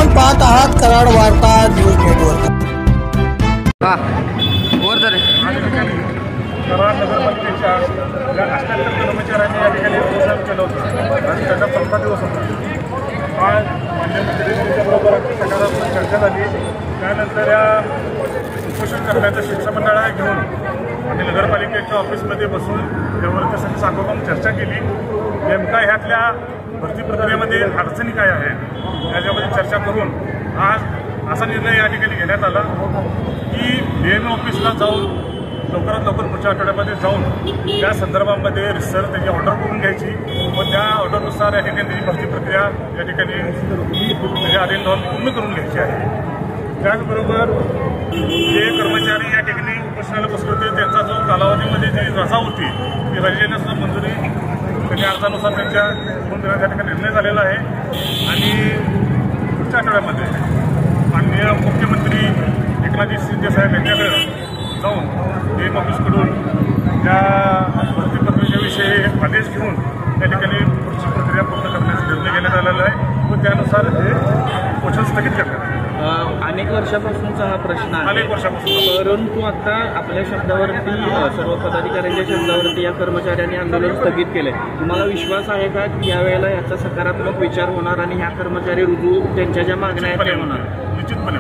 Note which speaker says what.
Speaker 1: आपण पाहत आहात कराड वार्ता न्यूज नेटवर्क।
Speaker 2: कराड नगरपालिकेच्या ज्या 88 कर्मचाऱ्यांनी या ठिकाणी उपोषण केलं होतं आणि त्याचा 15 दिवस होता। आज माननीय मुख्यमंत्र्यांबरोबर सकारात्मक चर्चा झाली। त्यानंतर या उपोषण करण्याचं शिष्टमंडळ घेऊन आम्ही नगरपालिकेच्या ऑफिसमध्ये बसून यावर त्यासाठी साकोबाम चर्चा केली। नेमका ह्यातल्या भरती प्रक्रियेमध्ये अडचणी काय आहेत याच्यामध्ये चर्चा करून आज असा निर्णय या ठिकाणी घेण्यात आला की DMO ऑफिसला जाऊन लवकरात लवकर पुढच्या आठवड्यामध्ये जाऊन त्या संदर्भामध्ये रिसर्च त्याची ऑर्डर करून घ्यायची व त्या ऑर्डरनुसार या ठिकाणी भरती प्रक्रिया या ठिकाणी म्हणजे आदेश पूर्ण करून घ्यायची आहे। त्याचबरोबर जे कर्मचारी या ठिकाणी उपोषणाला बसले होते त्यांचा जो कालावधीमध्ये जी रजा होती ती रजेला मंजुरी त्यांनी अर्जानुसार त्यांच्या करून देण्याचा ठिकाणी निर्णय झालेला आहे आणि पुढच्या आठवड्यामध्ये माननीय मुख्यमंत्री एकनाथ शिंदे साहेब यांच्याकडे जाऊन DMO ऑफिसकडून त्या भरती प्रक्रियेविषयी आदेश घेऊन त्या ठिकाणी पुढची प्रक्रिया पूर्ण करण्याचा निर्णय घेण्यात आलेला आहे व त्यानुसार हे उपोषण स्थगित करण्यात आले।
Speaker 3: अनेक वर्षापासूनचा हा प्रश्न आहे,
Speaker 2: अनेक वर्षापासून,
Speaker 3: परंतु आता आपल्या शब्दावरती सर्व पदाधिकाऱ्यांच्या शब्दावरती या कर्मचाऱ्यांनी आंदोलन स्थगित केले। तुम्हाला विश्वास आहे का की यावेळेला याचा सकारात्मक विचार होणार आणि ह्या कर्मचारी रुजू त्यांच्या ज्या मागण्या आहेत त्या होणार?
Speaker 2: निश्चितपणे